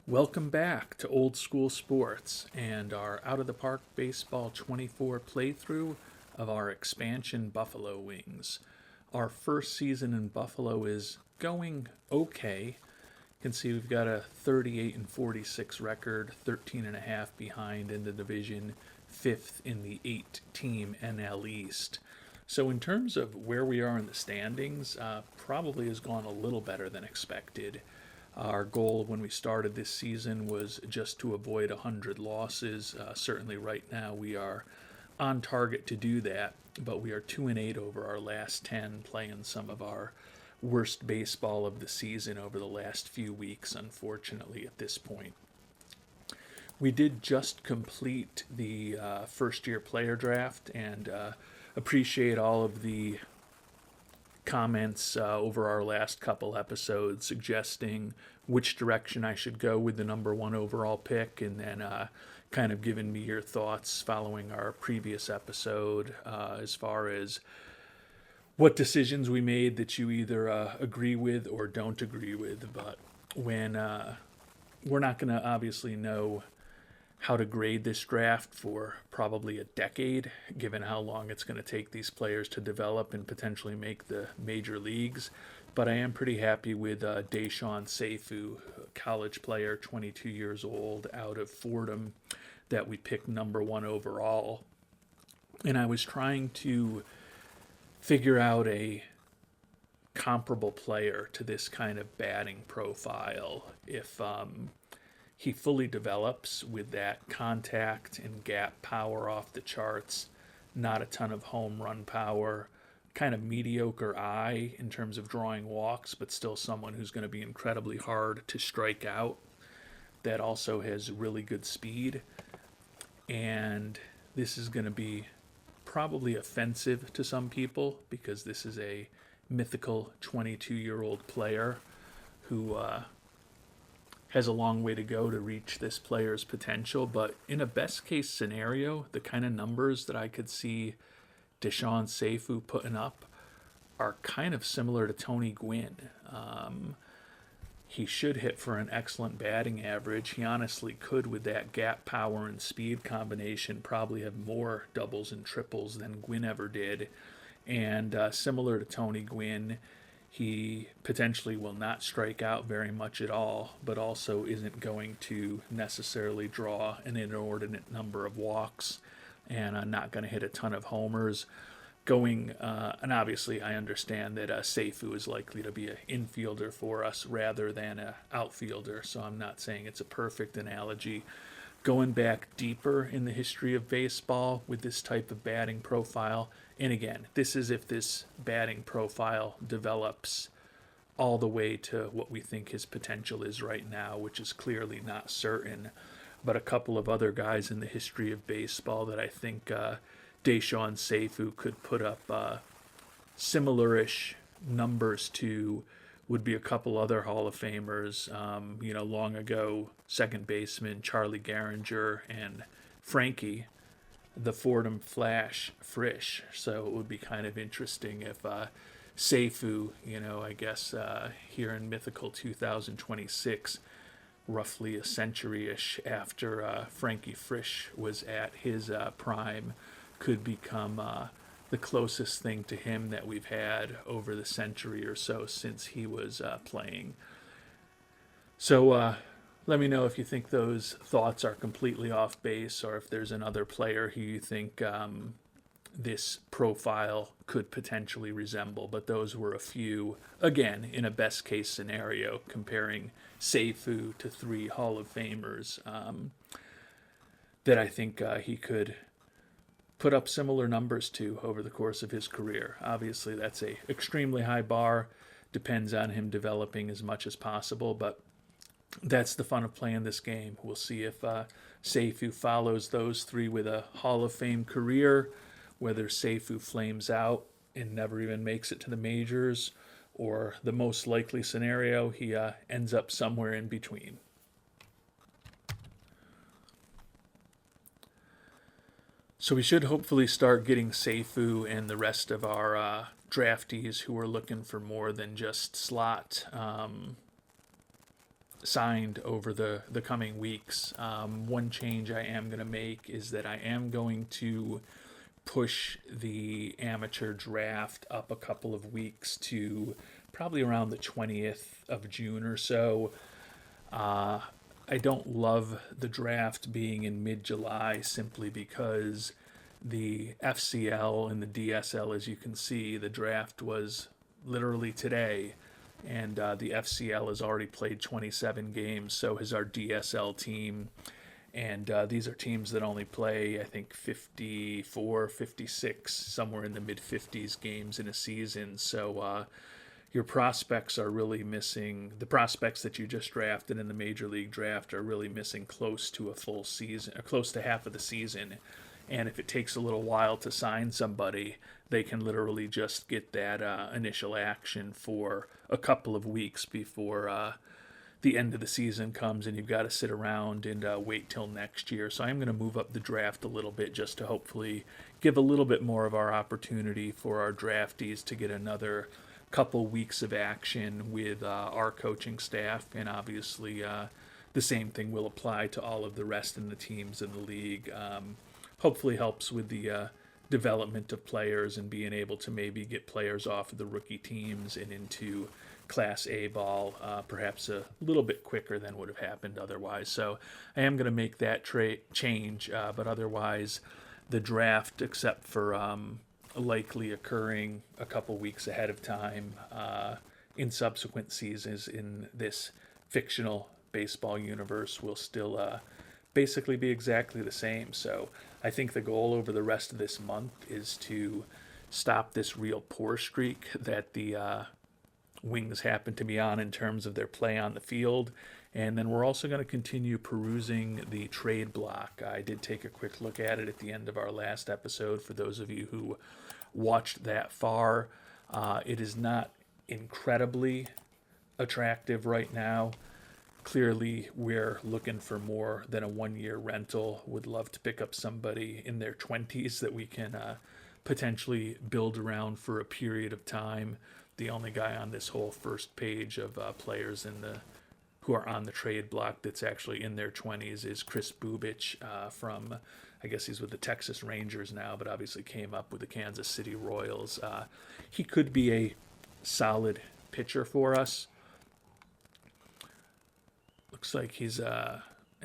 Welcome back to Old School Sports and our Out of the Park Baseball 24 playthrough of our expansion Buffalo Wings. Our first season in Buffalo is going okay. You can see we've got a 38 and 46 record, 13 and a half behind in the division, fifth in the 8-team NL East. So in terms of where we are in the standings, probably has gone a little better than expected. Our goal when we started this season was just to avoid 100 losses. Certainly right now we are on target to do that, but we are 2-8 over our last 10, playing some of our worst baseball of the season over the last few weeks, unfortunately, at this point. We did just complete the first-year player draft and appreciate all of the comments over our last couple episodes suggesting which direction I should go with the number one overall pick, and then kind of giving me your thoughts following our previous episode as far as what decisions we made that you either agree with or don't agree with. But when we're not going to obviously know how to grade this draft for probably a decade, given how long it's going to take these players to develop and potentially make the major leagues. But I am pretty happy with Seifu, a college player, 22 years old, out of Fordham, that we picked number one overall. And I was trying to figure out a comparable player to this kind of batting profile. If he fully develops with that contact and gap power off the charts, not a ton of home run power, kind of mediocre eye in terms of drawing walks, but still someone who's going to be incredibly hard to strike out, that also has really good speed. And this is going to be probably offensive to some people because this is a mythical 22-year-old player who has a long way to go to reach this player's potential. But in a best case scenario, the kind of numbers that I could see Seifu putting up are kind of similar to Tony Gwynn. He should hit for an excellent batting average. He honestly could, with that gap power and speed combination, probably have more doubles and triples than Gwynn ever did. And similar to Tony Gwynn, he potentially will not strike out very much at all, but also isn't going to necessarily draw an inordinate number of walks, and not going to hit a ton of homers. And obviously I understand that Seifu is likely to be an infielder for us rather than an outfielder, so I'm not saying it's a perfect analogy. Going back deeper in the history of baseball with this type of batting profile, and again, this is if this batting profile develops all the way to what we think his potential is right now, which is clearly not certain. But a couple of other guys in the history of baseball that I think Seifu could put up similar-ish numbers to would be a couple other Hall of Famers. Long ago, second baseman Charlie Gehringer and Frankie, the Fordham Flash Frisch. So it would be kind of interesting if Seifu, I guess here in mythical 2026, roughly a century-ish after Frankie Frisch was at his prime, could become the closest thing to him that we've had over the century or so since he was playing. So let me know if you think those thoughts are completely off base, or if there's another player who you think this profile could potentially resemble. But those were a few, again, in a best case scenario, comparing Seifu to three Hall of Famers that I think he could put up similar numbers to over the course of his career. Obviously, that's a extremely high bar. Depends on him developing as much as possible, but that's the fun of playing this game. We'll see if Seifu follows those three with a Hall of Fame career, whether Seifu flames out and never even makes it to the majors, or the most likely scenario, he ends up somewhere in between. So we should hopefully start getting Seifu and the rest of our draftees who are looking for more than just slot signed over the coming weeks. One change I am going to make is that I am going to push the amateur draft up a couple of weeks to probably around the 20th of June or so. I don't love the draft being in mid July simply because the FCL and the DSL, as you can see, the draft was literally today, and the FCL has already played 27 games, so has our DSL team. And these are teams that only play, I think, 54, 56, somewhere in the mid 50s games in a season. So your prospects are really missing. The prospects that you just drafted in the Major League draft are really missing close to a full season, or close to half of the season. And if it takes a little while to sign somebody, they can literally just get that initial action for a couple of weeks before the end of the season comes, and you've got to sit around and wait till next year. So I'm going to move up the draft a little bit just to hopefully give a little bit more of our opportunity for our draftees to get another couple weeks of action with our coaching staff, and obviously the same thing will apply to all of the rest of the teams in the league. Hopefully helps with the development of players and being able to maybe get players off of the rookie teams and into Class A ball, perhaps a little bit quicker than would have happened otherwise. So I am going to make that change, but otherwise the draft, except for likely occurring a couple weeks ahead of time in subsequent seasons in this fictional baseball universe, will still basically be exactly the same. So I think the goal over the rest of this month is to stop this real poor streak that the Wings happen to be on in terms of their play on the field. And then we're also going to continue perusing the trade block. I did take a quick look at it at the end of our last episode for those of you who watched that far. It is not incredibly attractive right now. Clearly, we're looking for more than a 1-year rental. Would love to pick up somebody in their 20s that we can potentially build around for a period of time. The only guy on this whole first page of players who are on the trade block that's actually in their 20s is Kris Bubic from, I guess he's with the Texas Rangers now, but obviously came up with the Kansas City Royals. He could be a solid pitcher for us. Looks like he's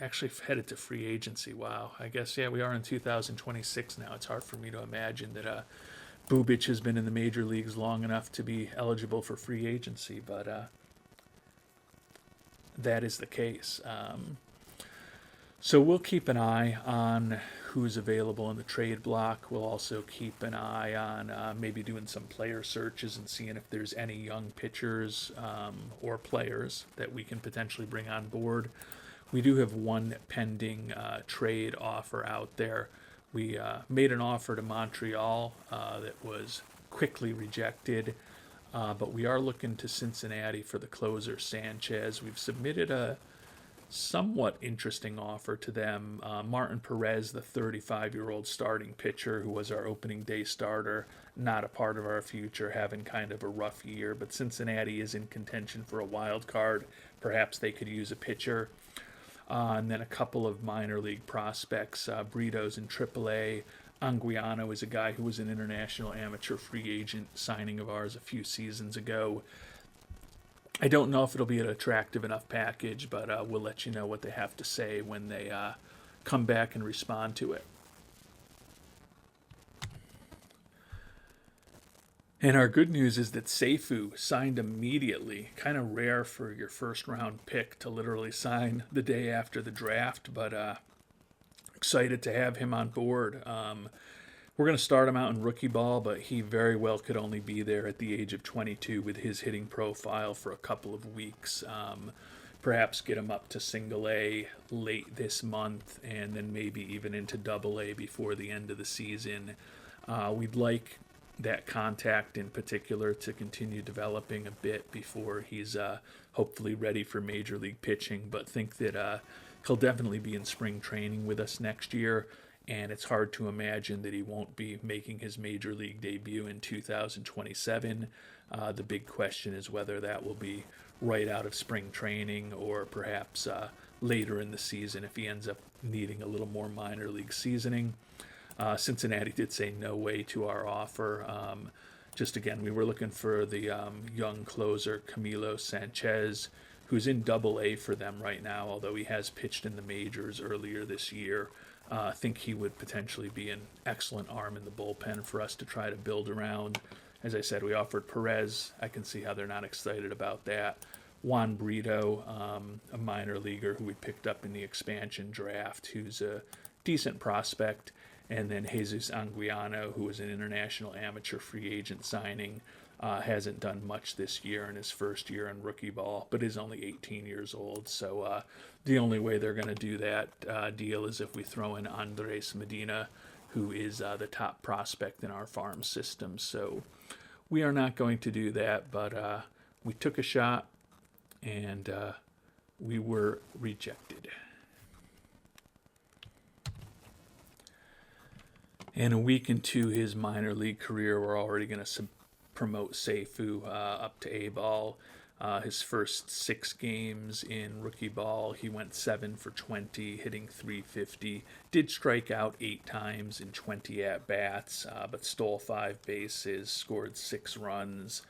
actually headed to free agency. Wow. I guess, yeah, we are in 2026 now. It's hard for me to imagine that Bubic has been in the major leagues long enough to be eligible for free agency, but that is the case. So we'll keep an eye on who's available in the trade block. We'll also keep an eye on maybe doing some player searches and seeing if there's any young pitchers or players that we can potentially bring on board. We do have one pending trade offer out there. We made an offer to Montreal that was quickly rejected, but we are looking to Cincinnati for the closer Sanchez. We've submitted a somewhat interesting offer to them. Martin Perez, the 35-year-old starting pitcher who was our opening day starter, not a part of our future, having kind of a rough year, but Cincinnati is in contention for a wild card. Perhaps they could use a pitcher. And then a couple of minor league prospects, Britos in AAA. Anguiano is a guy who was an international amateur free agent signing of ours a few seasons ago. I don't know if it'll be an attractive enough package, but we'll let you know what they have to say when they come back and respond to it. And our good news is that Seifu signed immediately. Kind of rare for your first round pick to literally sign the day after the draft, but excited to have him on board. We're going to start him out in rookie ball, but he very well could only be there at the age of 22 with his hitting profile for a couple of weeks. Perhaps get him up to single A late this month and then maybe even into double A before the end of the season. We'd like that contact in particular to continue developing a bit before he's hopefully ready for major league pitching, but think that he'll definitely be in spring training with us next year, and it's hard to imagine that he won't be making his major league debut in 2027. The big question is whether that will be right out of spring training, or perhaps later in the season if he ends up needing a little more minor league seasoning. Cincinnati did say no way to our offer. Just again, we were looking for the young closer Camilo Sanchez, who's in Double A for them right now, although he has pitched in the majors earlier this year. I think he would potentially be an excellent arm in the bullpen for us to try to build around. As I said, we offered Perez. I can see how they're not excited about that. Juan Brito, a minor leaguer who we picked up in the expansion draft, who's a decent prospect. And then Jesus Anguiano, who was an international amateur free agent signing, hasn't done much this year in his first year in rookie ball, but is only 18 years old. So the only way they're going to do that deal is if we throw in Andres Medina, who is the top prospect in our farm system. So we are not going to do that, but we took a shot, and we were rejected. And a week into his minor league career, we're already going to promote Seifu up to A-ball. His first 6 games in rookie ball, he went 7 for 20, hitting .350. Did strike out 8 times in 20 at-bats, but stole 5 bases, scored 6 runs.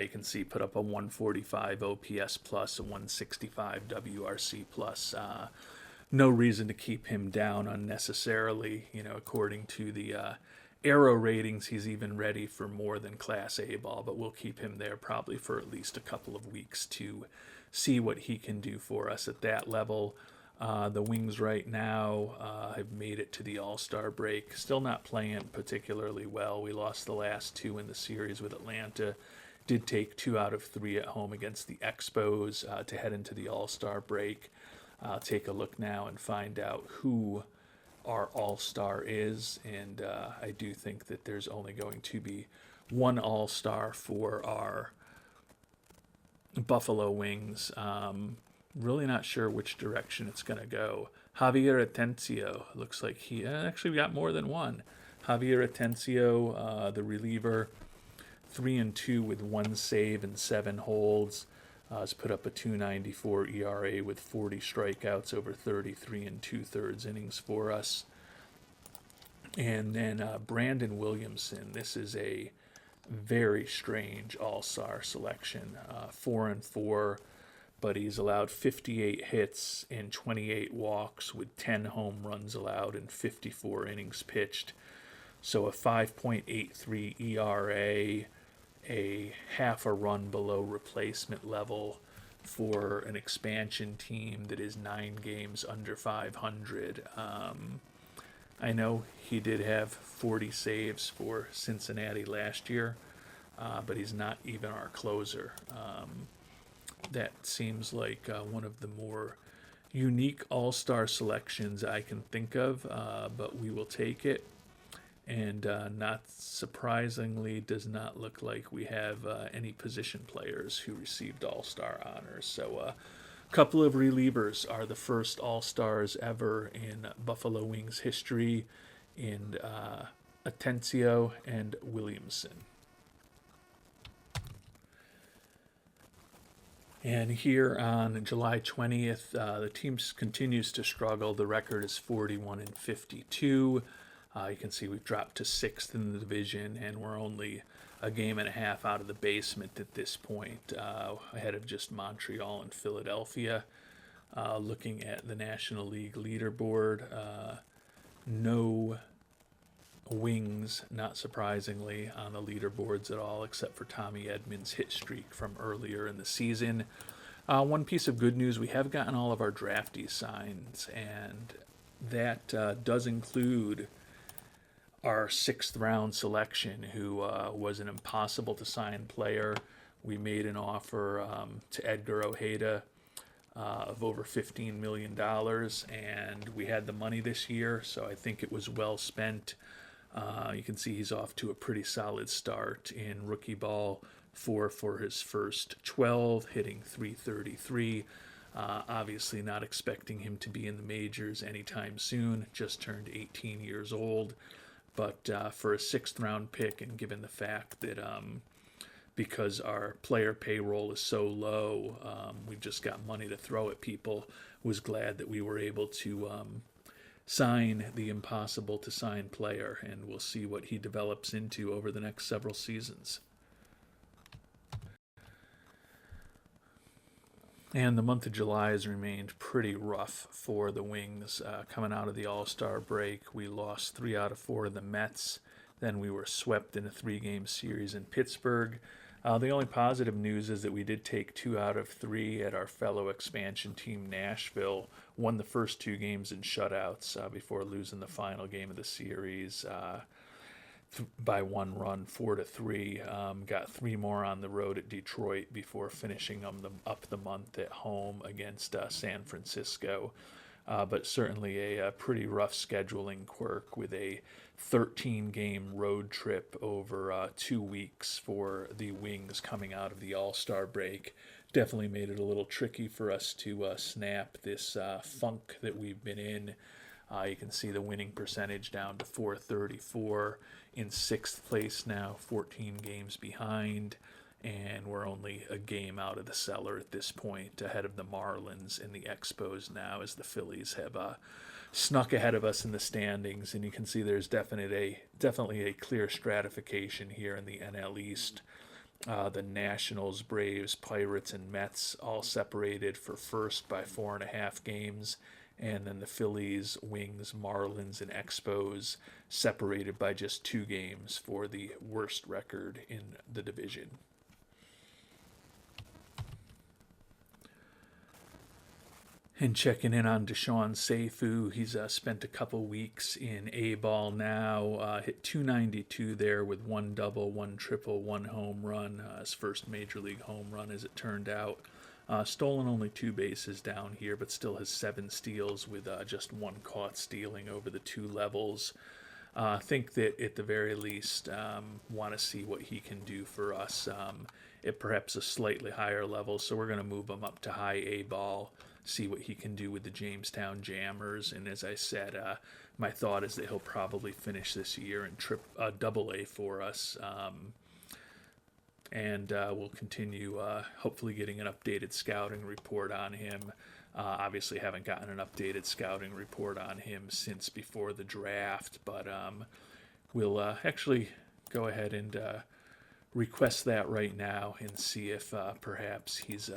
You can see put up a 145 OPS plus, a 165 WRC plus. No reason to keep him down unnecessarily. According to the Aero ratings, he's even ready for more than Class A ball, but we'll keep him there probably for at least a couple of weeks to see what he can do for us at that level. The Wings right now have made it to the All-Star break. Still not playing particularly well. We lost the last 2 in the series with Atlanta. Did take 2 out of 3 at home against the Expos to head into the All-Star break. I'll take a look now and find out who our all-star is, and I do think that there's only going to be one all-star for our Buffalo Wings. Really not sure which direction it's going to go. Javier Atencio, looks like he actually got more than one. Javier Atencio, the reliever, 3-2 with 1 save and 7 holds. Has put up a 2.94 ERA with 40 strikeouts over 33 2/3 innings for us. And then Brandon Williamson. This is a very strange all-star selection. 4-4, but he's allowed 58 hits and 28 walks with 10 home runs allowed and 54 innings pitched. So a 5.83 ERA, a half a run below replacement level for an expansion team that is 9 games under 500. I know he did have 40 saves for Cincinnati last year, but he's not even our closer. That seems like one of the more unique all-star selections I can think of, but we will take it. And not surprisingly, does not look like we have any position players who received all-star honors. So a couple of relievers are the first all-stars ever in Buffalo Wings history, in Atencio and Williamson. And here on July 20th, the team continues to struggle. The record is 41-52. You can see we've dropped to 6th in the division, and we're only a game and a half out of the basement at this point, ahead of just Montreal and Philadelphia. Looking at the National League leaderboard, no Wings, not surprisingly, on the leaderboards at all, except for Tommy Edmonds' hit streak from earlier in the season. One piece of good news, we have gotten all of our draftee signs, and that does include our 6th round selection, who was an impossible to sign player. We made an offer to Edgar Ojeda of over $15 million, and we had the money this year, so I think it was well spent. You can see he's off to a pretty solid start in rookie ball, 4 for his first 12, hitting .333. Obviously not expecting him to be in the majors anytime soon, just turned 18 years old. But for a 6th round pick, and given the fact that because our player payroll is so low. We've just got money to throw at people. Was glad that we were able to sign the impossible to sign player, and we'll see what he develops into over the next several seasons. And the month of July has remained pretty rough for the Wings. Coming out of the All-Star break, we lost 3 out of 4 to the Mets. Then we were swept in a 3-game series in Pittsburgh. The only positive news is that we did take 2 out of 3 at our fellow expansion team, Nashville. Won the first 2 games in shutouts before losing the final game of the series by 1 run, 4-3. Got 3 more on the road at Detroit before finishing up the month at home against San Francisco. But certainly a pretty rough scheduling quirk with a 13-game road trip over 2 weeks for the Wings coming out of the All-Star break. Definitely made it a little tricky for us to snap this funk that we've been in. You can see the winning percentage down to .434, in 6th place now, 14 games behind, and we're only a game out of the cellar at this point, ahead of the Marlins and the Expos now, as the Phillies have snuck ahead of us in the standings. And you can see there's definitely a clear stratification here in the NL East. The Nationals, Braves, Pirates, and Mets all separated for first by 4.5 games. And then the Phillies, Wings, Marlins, and Expos separated by just 2 games for the worst record in the division. And checking in on Deshaun Seifu, he's spent a couple weeks in A-ball now. Hit .292 there with 1 double, 1 triple, 1 home run. His first major league home run, as it turned out. Stolen only 2 bases down here, but still has 7 steals with just 1 caught stealing over the 2 levels. I think that at the very least want to see what he can do for us at perhaps a slightly higher level. So we're going to move him up to high A ball, see what he can do with the Jamestown Jammers. And as I said, my thought is that he'll probably finish this year in double A for us. And we'll continue hopefully getting an updated scouting report on him. Obviously haven't gotten an updated scouting report on him since before the draft, but we'll actually go ahead and request that right now and see if perhaps he's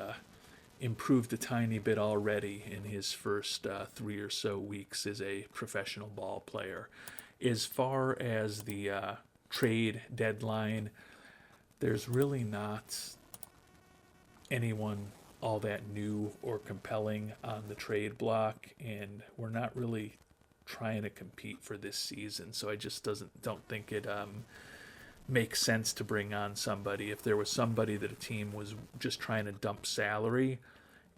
improved a tiny bit already in his first 3 or so weeks as a professional ball player. As far as the trade deadline, there's really not anyone all that new or compelling on the trade block, and we're not really trying to compete for this season. So I just don't think it makes sense to bring on somebody. If there was somebody that a team was just trying to dump salary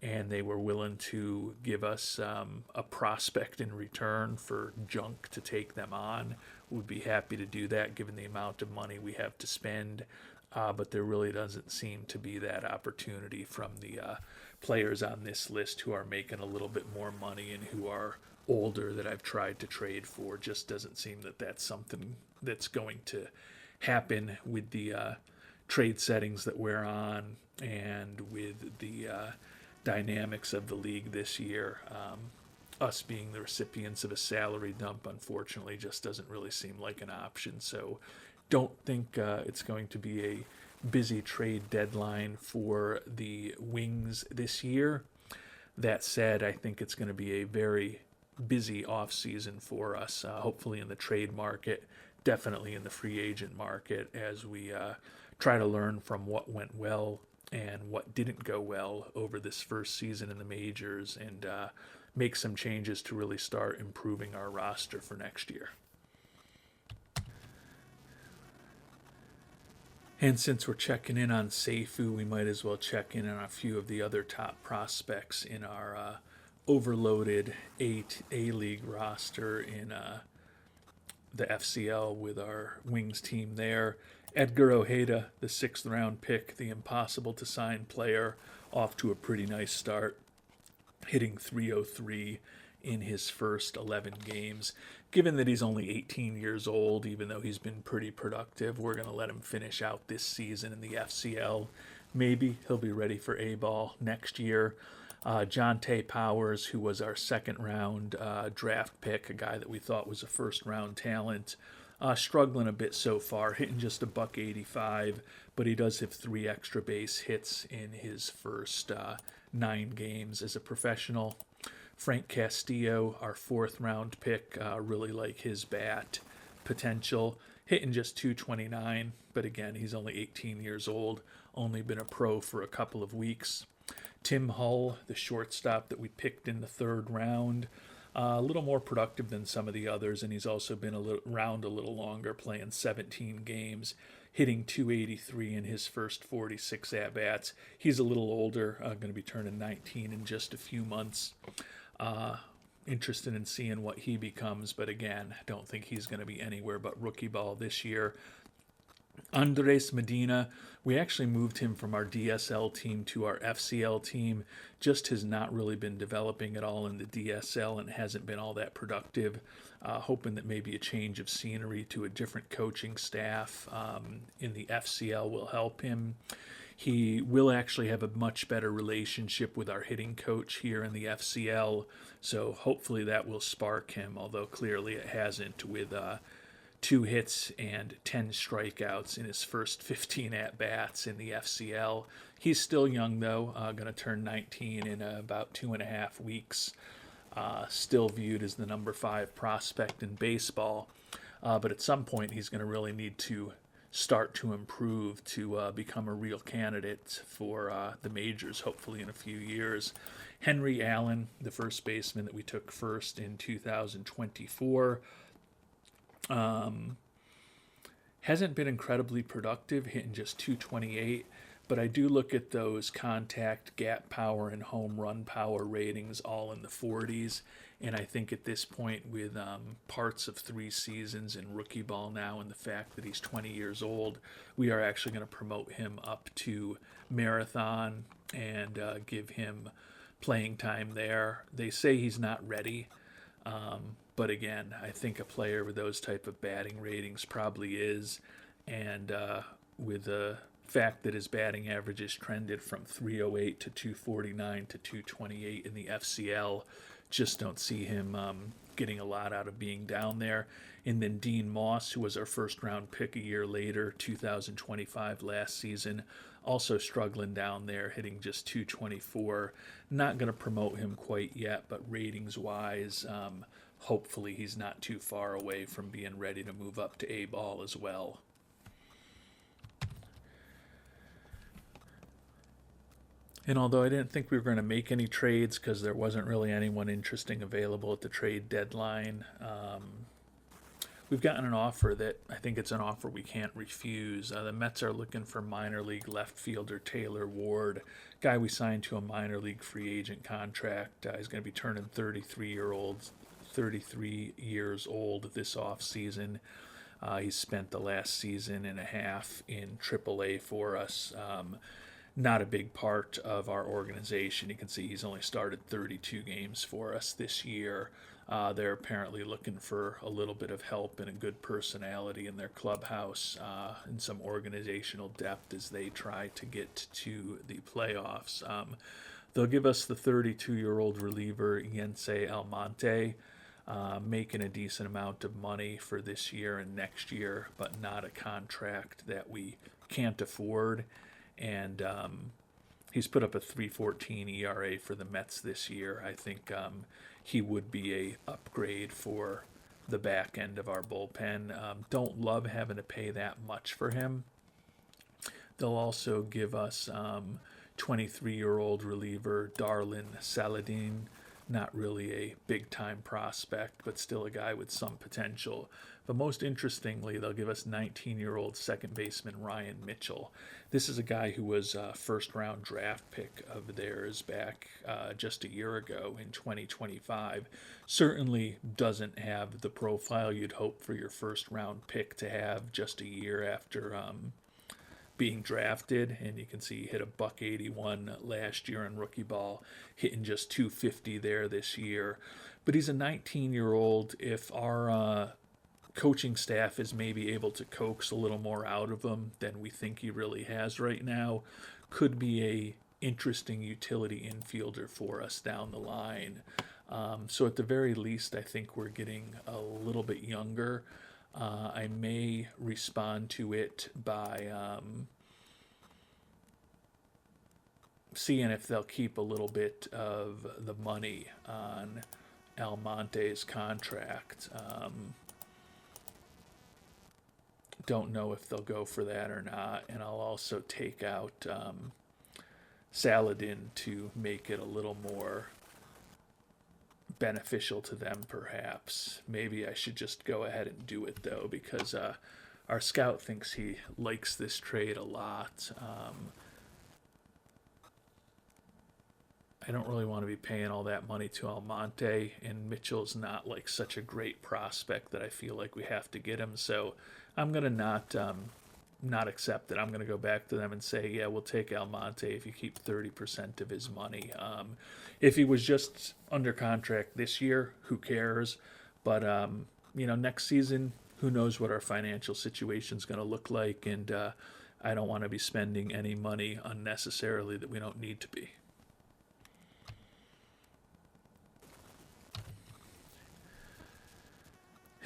and they were willing to give us a prospect in return for junk to take them on, we'd be happy to do that given the amount of money we have to spend. But there really doesn't seem to be that opportunity from the players on this list who are making a little bit more money and who are older that I've tried to trade for. Just doesn't seem that that's something that's going to happen with the trade settings that we're on and with the dynamics of the league this year. Us being the recipients of a salary dump, unfortunately, just doesn't really seem like an option. So don't think it's going to be a busy trade deadline for the Wings this year. That said, I think it's going to be a very busy offseason for us, hopefully in the trade market, definitely in the free agent market, as we try to learn from what went well and what didn't go well over this first season in the majors, and make some changes to really start improving our roster for next year. And since we're checking in on Seifu, we might as well check in on a few of the other top prospects in our overloaded 8 A-League roster in the FCL with our Wings team there. Edgar Ojeda, the 6th round pick, the impossible to sign player, off to a pretty nice start, hitting .303 in his first 11 games. Given that he's only 18 years old, even though he's been pretty productive, we're going to let him finish out this season in the FCL. Maybe he'll be ready for A-ball next year. Jonte Powers, who was our second round draft pick, a guy that we thought was a first round talent, struggling a bit so far, hitting just a $185, but he does have 3 extra base hits in his first 9 games as a professional. Frank Castillo, our 4th round pick, really like his bat potential, hitting just 229, but again, he's only 18 years old, only been a pro for a couple of weeks. Tim Hull, the shortstop that we picked in the 3rd round, a little more productive than some of the others, and he's also been around a little longer, playing 17 games, hitting 283 in his first 46 at-bats. He's a little older, going to be turning 19 in just a few months. Interested in seeing what he becomes, but again, don't think he's going to be anywhere but rookie ball this year. Andres Medina, we actually moved him from our DSL team to our FCL team. Just has not really been developing at all in the DSL and hasn't been all that productive. Hoping that maybe a change of scenery to a different coaching staff in the FCL will help him. He will actually have a much better relationship with our hitting coach here in the FCL, so hopefully that will spark him, although clearly it hasn't, with 2 hits and 10 strikeouts in his first 15 at-bats in the FCL. He's still young, though, going to turn 19 in about 2.5 weeks. Still viewed as the number 5 prospect in baseball, but at some point he's going to really need to start to improve to become a real candidate for the majors, hopefully in a few years. Henry Allen, the first baseman that we took first in 2024, hasn't been incredibly productive, hitting just 228, but I do look at those contact, gap power, and home run power ratings all in the 40s, and I think at this point, with parts of 3 seasons in rookie ball now and the fact that he's 20 years old, we are actually going to promote him up to marathon and give him playing time there. They say he's not ready, but again, I think a player with those type of batting ratings probably is, and with the fact that his batting average has trended from 308 to 249 to 228 in the FCL, just don't see him getting a lot out of being down there. And then Dean Moss, who was our first round pick a year later, 2025 last season, also struggling down there, hitting just 224. Not going to promote him quite yet, but ratings wise, hopefully he's not too far away from being ready to move up to A-ball as well. And although I didn't think we were going to make any trades because there wasn't really anyone interesting available at the trade deadline, we've gotten an offer that I think it's an offer we can't refuse. The Mets are looking for minor league left fielder Taylor Ward, guy we signed to a minor league free agent contract. He's going to be turning 33 years old this offseason. He's spent the last season and a half in AAA for us. Not a big part of our organization. You can see he's only started 32 games for us this year. They're apparently looking for a little bit of help and a good personality in their clubhouse and some organizational depth as they try to get to the playoffs. They'll give us the 32-year-old reliever Yense Almonte, making a decent amount of money for this year and next year, but not a contract that we can't afford. And he's put up a 3.14 ERA for the Mets this year. I think he would be a upgrade for the back end of our bullpen. Don't love having to pay that much for him. They'll also give us 23-year-old reliever Darlin Saladin. Not really a big-time prospect, but still a guy with some potential. But most interestingly, they'll give us 19-year-old second baseman Ryan Mitchell. This is a guy who was a first-round draft pick of theirs back just a year ago in 2025. Certainly doesn't have the profile you'd hope for your first-round pick to have just a year after being drafted, and you can see he hit a buck 81 last year on rookie ball, hitting just 250 there this year. But he's a 19-year-old. If our coaching staff is maybe able to coax a little more out of him than we think he really has right now, could be a interesting utility infielder for us down the line. So at the very least, I think we're getting a little bit younger. I may respond to it by seeing if they'll keep a little bit of the money on Almonte's contract. Don't know if they'll go for that or not. And I'll also take out Saladin to make it a little more beneficial to them, perhaps. Maybe I should just go ahead and do it, though, because our scout thinks he likes this trade a lot. I don't really want to be paying all that money to Almonte, and Mitchell's not like such a great prospect that I feel like we have to get him. So I'm gonna not accept it. I'm gonna go back to them and say, yeah, we'll take Almonte if you keep 30% of his money. If he was just under contract this year, who cares? But next season, who knows what our financial situation is going to look like, and I don't want to be spending any money unnecessarily that we don't need to be.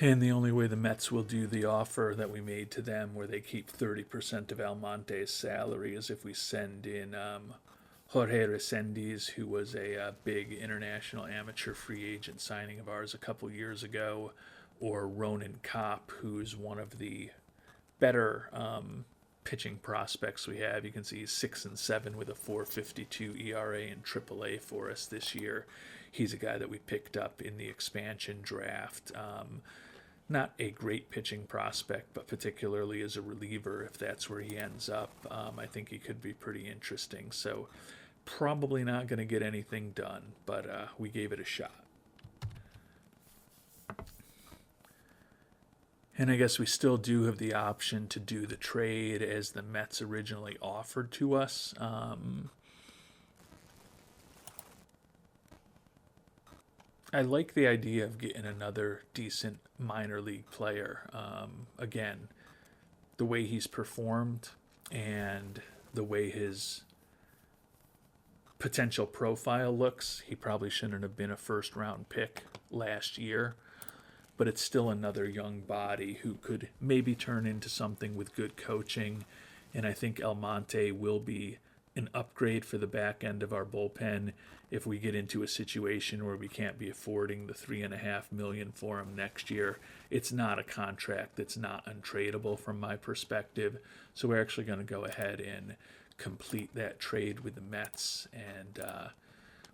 And the only way the Mets will do the offer that we made to them, where they keep 30% of Almonte's salary, is if we send in Jorge Resendiz, who was a big international amateur free agent signing of ours a couple years ago, or Ronan Kopp, who's one of the better pitching prospects we have. You can see he's 6-7 with a 4.52 ERA in AAA for us this year. He's a guy that we picked up in the expansion draft. Not a great pitching prospect, but particularly as a reliever, if that's where he ends up, I think he could be pretty interesting. So probably not going to get anything done, but we gave it a shot. And I guess we still do have the option to do the trade as the Mets originally offered to us. I like the idea of getting another decent minor league player. Again, the way he's performed and the way his potential profile looks, he probably shouldn't have been a first round pick last year, but it's still another young body who could maybe turn into something with good coaching. And I think Almonte will be an upgrade for the back end of our bullpen if we get into a situation where we can't be affording the $3.5 million for him next year. It's not a contract that's not untradeable from my perspective. So we're actually going to go ahead and complete that trade with the Mets, and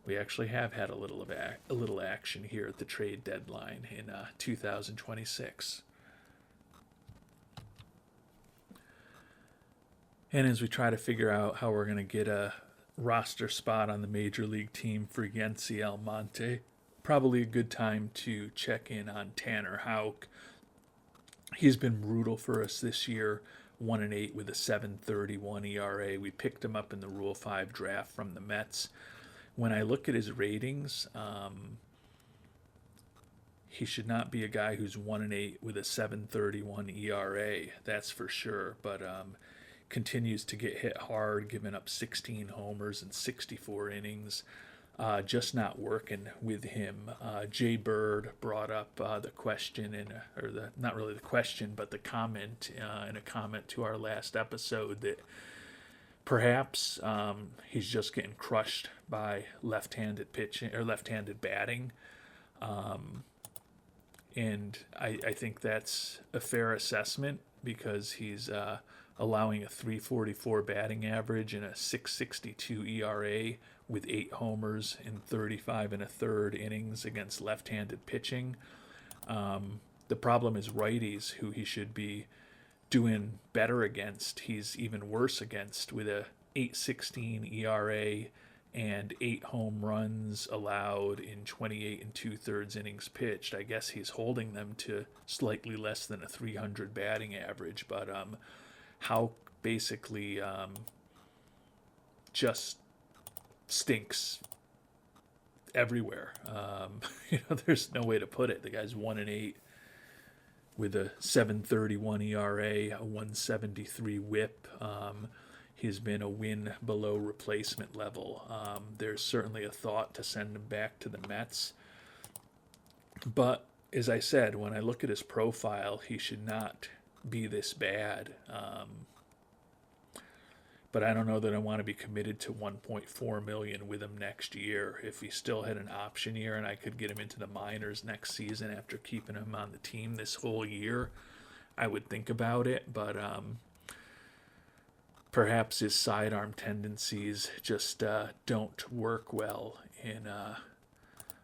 we actually have had a little action here at the trade deadline in 2026. And as we try to figure out how we're going to get a roster spot on the major league team for Yency Almonte, probably a good time to check in on Tanner Houck. He's been brutal for us this year, 1-8 with a 7.31 ERA. We picked him up in the Rule 5 draft from the Mets. When I look at his ratings, he should not be a guy who's 1-8 with a 7.31 ERA, that's for sure. But continues to get hit hard, giving up 16 homers in 64 innings. Just not working with him. Jay Bird brought up the question, not really the question, but the comment in a comment to our last episode that perhaps he's just getting crushed by left-handed pitching or left-handed batting. And I think that's a fair assessment, because he's allowing a 3.44 batting average and a 6.62 ERA with 8 homers in 35 1/3 innings against left-handed pitching. The problem is righties, who he should be doing better against. He's even worse against, with a 8.16 ERA and 8 home runs allowed in 28 2/3 innings pitched. I guess he's holding them to slightly less than a 300 batting average, but Houck basically just stinks everywhere. There's no way to put it. The guy's 1-8 with a 7.31 ERA, a 173 WHIP. He's been a win below replacement level. There's certainly a thought to send him back to the Mets. But as I said, when I look at his profile, he should not be this bad. But I don't know that I want to be committed to 1.4 million with him next year. If he still had an option year and I could get him into the minors next season after keeping him on the team this whole year, I would think about it. But perhaps his sidearm tendencies just don't work well in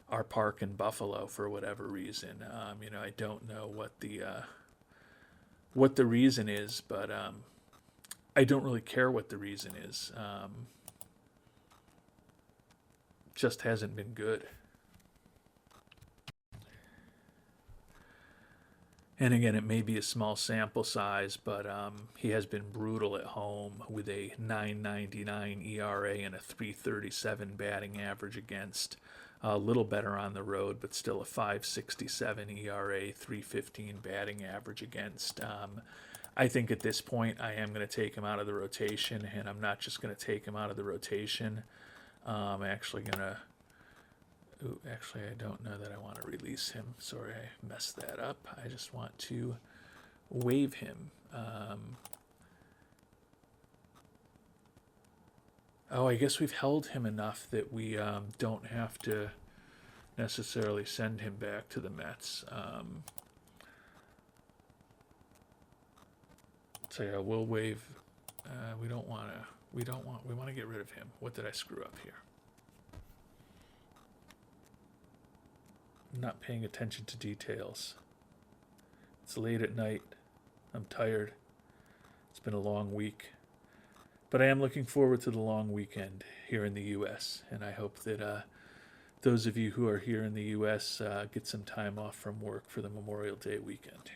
our park in Buffalo for whatever reason. I don't know what the reason is, but I don't really care what the reason is. Just hasn't been good. And again, it may be a small sample size, but he has been brutal at home with a 9.99 ERA and a 3.37 batting average against. A little better on the road, but still a 5.67 ERA, 3.15 batting average against. I think at this point I am going to take him out of the rotation, and I'm not just going to take him out of the rotation. I'm actually going to... Actually, I don't know that I want to release him. Sorry, I messed that up. I just want to waive him. I guess we've held him enough that we don't have to necessarily send him back to the Mets. So yeah, we'll waive. We want to get rid of him. What did I screw up here? I'm not paying attention to details. It's late at night. I'm tired. It's been a long week. But I am looking forward to the long weekend here in the U.S. And I hope that those of you who are here in the U.S. Get some time off from work for the Memorial Day weekend.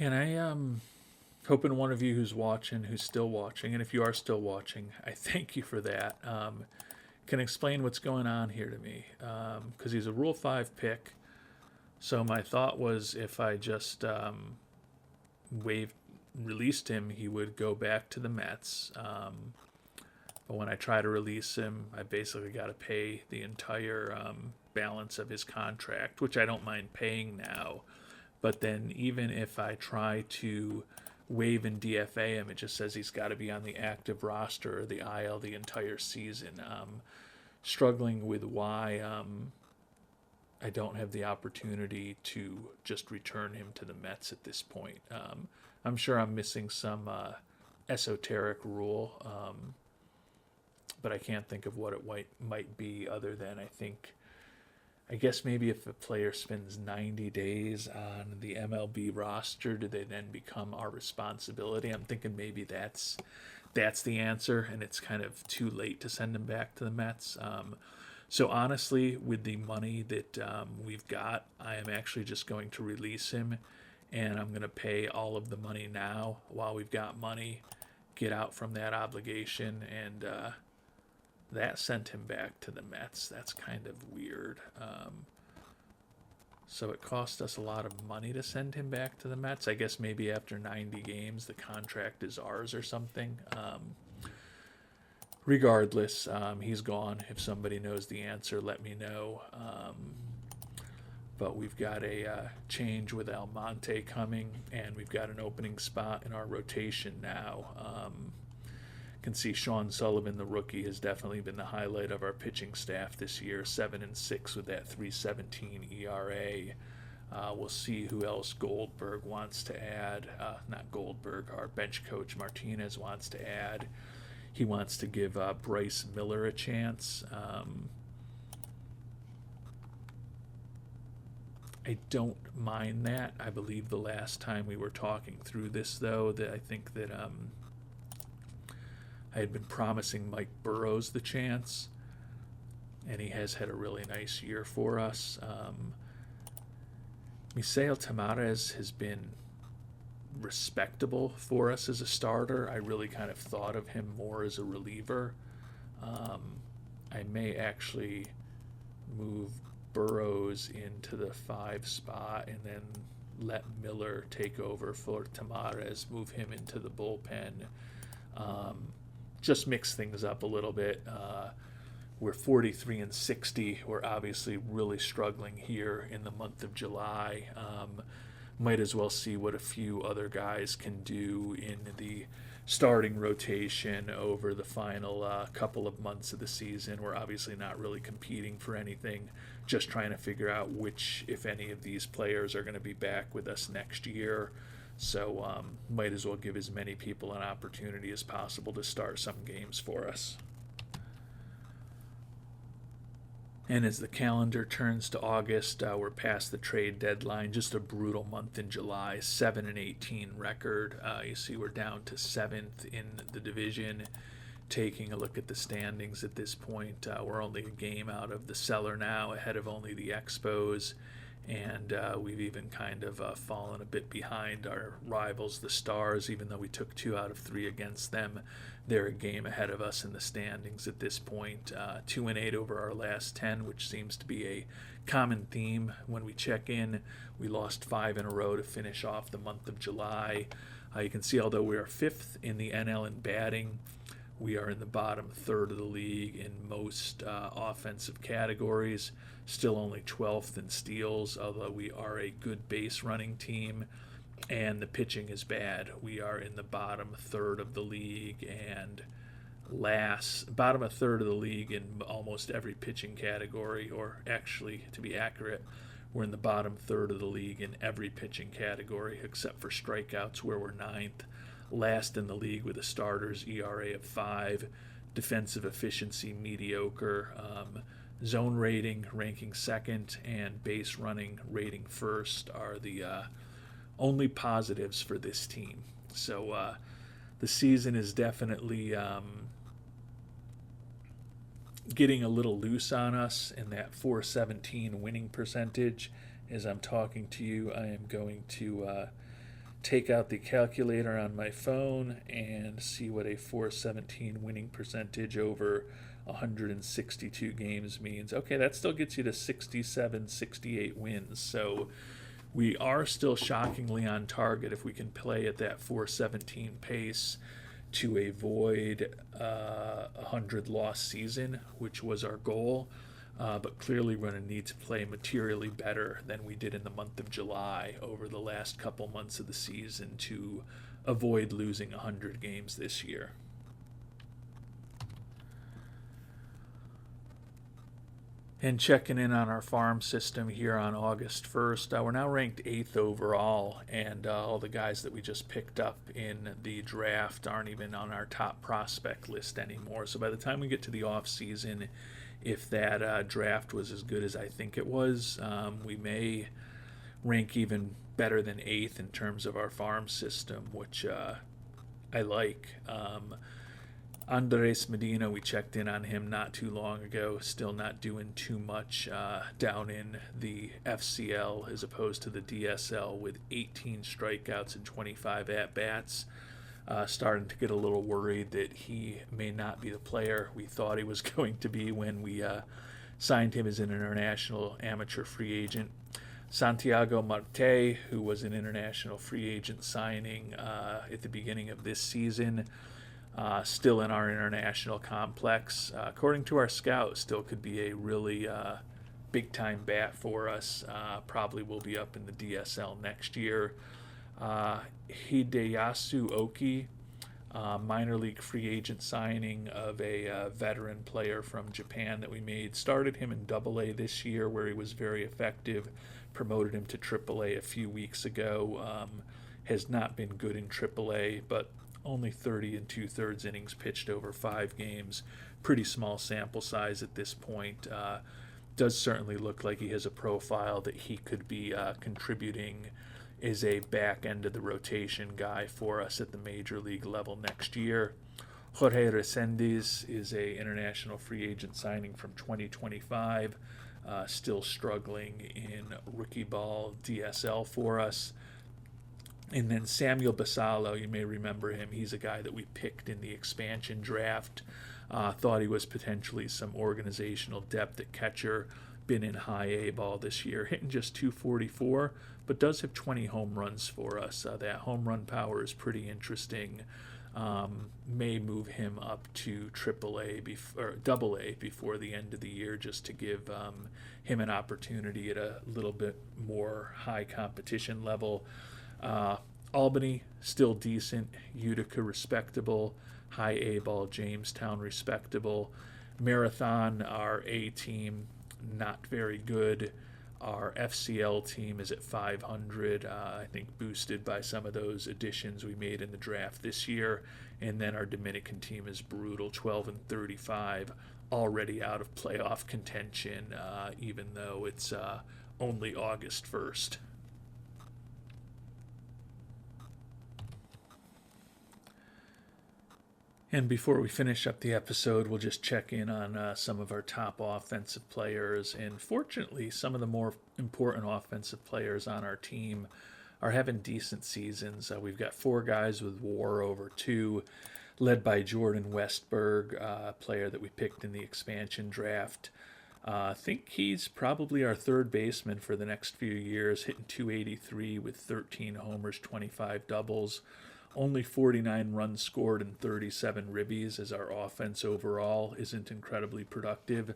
And I am hoping one of you who's still watching, and if you are still watching, I thank you for that, can explain what's going on here to me. Because he's a Rule 5 pick. So my thought was if I just released him, he would go back to the Mets. But when I try to release him, I basically got to pay the entire balance of his contract, which I don't mind paying now. But then even if I try to waive and DFA him, it just says he's got to be on the active roster or the IL the entire season. Struggling with why I don't have the opportunity to just return him to the Mets at this point. I'm sure I'm missing some esoteric rule, but I can't think of what it might be other than I guess maybe if a player spends 90 days on the MLB roster, do they then become our responsibility? I'm thinking maybe that's the answer, and it's kind of too late to send him back to the Mets. So honestly, with the money that we've got, I am actually just going to release him, and I'm going to pay all of the money now while we've got money, get out from that obligation, and that sent him back to the Mets. That's kind of weird. So it cost us a lot of money to send him back to the Mets. I guess maybe after 90 games, the contract is ours or something. Regardless, he's gone. If somebody knows the answer, let me know. But we've got a change with Almonte coming, and we've got an opening spot in our rotation now. Can see Sean Sullivan, the rookie, has definitely been the highlight of our pitching staff this year. 7-6 with that 3.17 ERA. We'll see who else Goldberg wants to add. Not Goldberg, our bench coach Martinez wants to add. He wants to give Bryce Miller a chance. I don't mind that. I believe the last time we were talking through this, though, that I think that I had been promising Mike Burrows the chance, and he has had a really nice year for us. Misael Tamares has been respectable for us as a starter. I really kind of thought of him more as a reliever. I may actually move Burrows into the 5 spot and then let Miller take over for Tamares, move him into the bullpen. Just mix things up a little bit. We're 43 and 60. We're obviously really struggling here in the month of July. Might as well see what a few other guys can do in the starting rotation over the final couple of months of the season. We're obviously not really competing for anything, just trying to figure out which, if any, of these players are going to be back with us next year. So might as well give as many people an opportunity as possible to start some games for us. And as the calendar turns to August, we're past the trade deadline. Just a brutal month in July. 7-18 record. You see, we're down to 7th in the division. Taking a look at the standings at this point, we're only a game out of the cellar now, ahead of only the Expos. And we've even kind of fallen a bit behind our rivals, the Stars, even though we took 2 out of 3 against them. They're a game ahead of us in the standings at this point. 2-8 over our last 10, which seems to be a common theme when we check in. We lost 5 in a row to finish off the month of July. You can see, although we are 5th in the NL in batting, we are in the bottom third of the league in most offensive categories. Still only 12th in steals, although we are a good base running team. And the pitching is bad. We are in the bottom third of the league and bottom of third of the league in almost every pitching category, or actually, to be accurate, we're in the bottom third of the league in every pitching category except for strikeouts, where we're 9th. Last in the league with a starter's ERA of 5, defensive efficiency mediocre, zone rating ranking 2nd, and base running rating 1st are the only positives for this team. So the season is definitely getting a little loose on us in that .417 winning percentage. As I'm talking to you, I am going to take out the calculator on my phone and see what a .417 winning percentage over 162 games means. Okay, that still gets you to 67, 68 wins. So we are still shockingly on target if we can play at that .417 pace to avoid a 100-loss season, which was our goal. But clearly we're going to need to play materially better than we did in the month of July over the last couple months of the season to avoid losing 100 games this year. And checking in on our farm system here on August 1st, we're now ranked 8th overall, and all the guys that we just picked up in the draft aren't even on our top prospect list anymore. So by the time we get to the off season, if that draft was as good as I think it was, we may rank even better than 8th in terms of our farm system, which I like. Andres Medina, we checked in on him not too long ago, still not doing too much down in the FCL as opposed to the DSL, with 18 strikeouts and 25 at-bats. Starting to get a little worried that he may not be the player we thought he was going to be when we signed him as an international amateur free agent. Santiago Marte, who was an international free agent signing at the beginning of this season, still in our international complex. According to our scout, still could be a really big-time bat for us. Probably will be up in the DSL next year. Hideyasu Oki, minor league free agent signing of a veteran player from Japan that we made. Started him in AA this year, where he was very effective. Promoted him to AAA a few weeks ago. Has not been good in AAA, but only 30 2/3 innings pitched over 5 games. Pretty small sample size at this point. Does certainly look like he has a profile that he could be contributing as a back end of the rotation guy for us at the major league level next year. Jorge Resendiz is a international free agent signing from 2025. still struggling in rookie ball DSL for us. And then Samuel Basalo, you may remember him. He's a guy that we picked in the expansion draft. Thought he was potentially some organizational depth at catcher. Been in high A ball this year, hitting just 244, but does have 20 home runs for us. That home run power is pretty interesting. May move him up to or double A before the end of the year, just to give him an opportunity at a little bit more high competition level. Albany, still decent. Utica, respectable. High A ball, Jamestown, respectable. Marathon, our A team, not very good. Our FCL team is at 500, I think boosted by some of those additions we made in the draft this year. And then our Dominican team is brutal, 12-35, already out of playoff contention, even though it's only August 1st. And before we finish up the episode, we'll just check in on some of our top offensive players. And fortunately, some of the more important offensive players on our team are having decent seasons. We've got 4 guys with WAR over 2, led by Jordan Westberg, a player that we picked in the expansion draft. I think he's probably our third baseman for the next few years, hitting 283 with 13 homers, 25 doubles. Only 49 runs scored and 37 ribbies, as our offense overall isn't incredibly productive.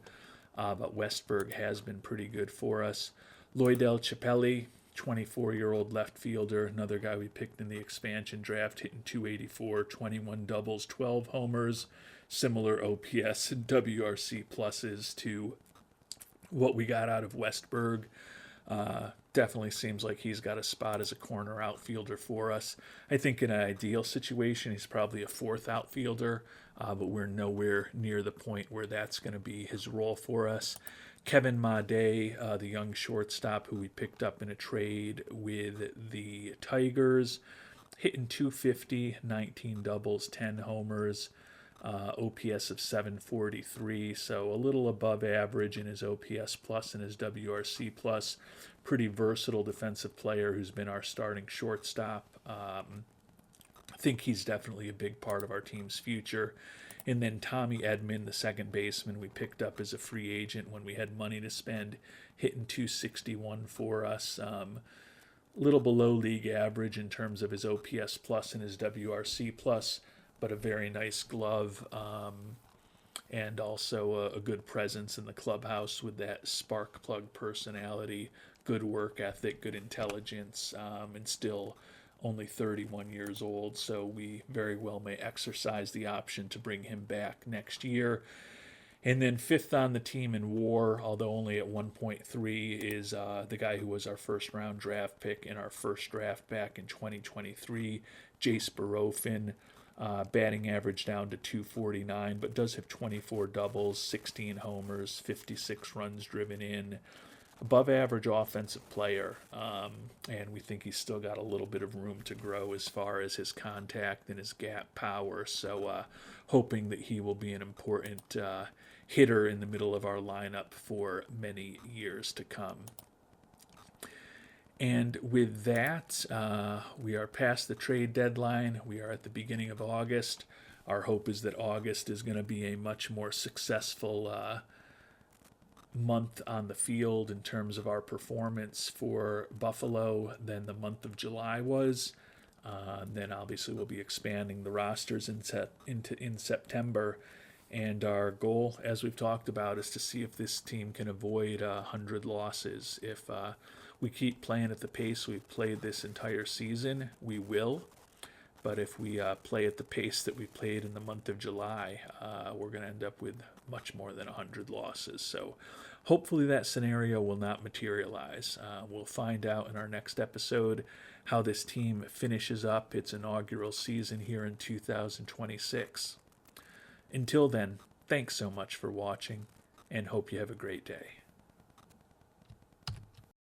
But Westberg has been pretty good for us. Lloydell Chappelli, 24-year-old left fielder, another guy we picked in the expansion draft, hitting 284, 21 doubles, 12 homers, similar OPS and WRC pluses to what we got out of Westberg. Definitely seems like he's got a spot as a corner outfielder for us. I think in an ideal situation, he's probably a 4th outfielder, but we're nowhere near the point where that's going to be his role for us. Kevin Made, the young shortstop who we picked up in a trade with the Tigers, hitting 250, 19 doubles, 10 homers, OPS of 743, so a little above average in his OPS plus and his WRC plus. Pretty versatile defensive player who's been our starting shortstop. I think he's definitely a big part of our team's future. And then Tommy Edman, the second baseman we picked up as a free agent when we had money to spend, hitting 261 for us. Little below league average in terms of his OPS plus and his WRC plus, but a very nice glove, and also a good presence in the clubhouse with that spark plug personality, good work ethic, good intelligence, and still only 31 years old, so we very well may exercise the option to bring him back next year. And then 5th on the team in WAR, although only at 1.3, is the guy who was our first-round draft pick in our first draft back in 2023, Jace Barofin. Batting average down to 249, but does have 24 doubles, 16 homers, 56 runs driven in. Above average offensive player, and we think he's still got a little bit of room to grow as far as his contact and his gap power. So hoping that he will be an important hitter in the middle of our lineup for many years to come. And with that, we are past the trade deadline. We are at the beginning of August. Our hope is that August is going to be a much more successful month on the field in terms of our performance for Buffalo than the month of July was. Then obviously we'll be expanding the rosters in September. And our goal, as we've talked about, is to see if this team can avoid 100 losses. If we keep playing at the pace we've played this entire season, we will. But if we play at the pace that we played in the month of July, we're going to end up with much more than 100 losses. So hopefully that scenario will not materialize. We'll find out in our next episode how this team finishes up its inaugural season here in 2026. Until then, thanks so much for watching, and hope you have a great day.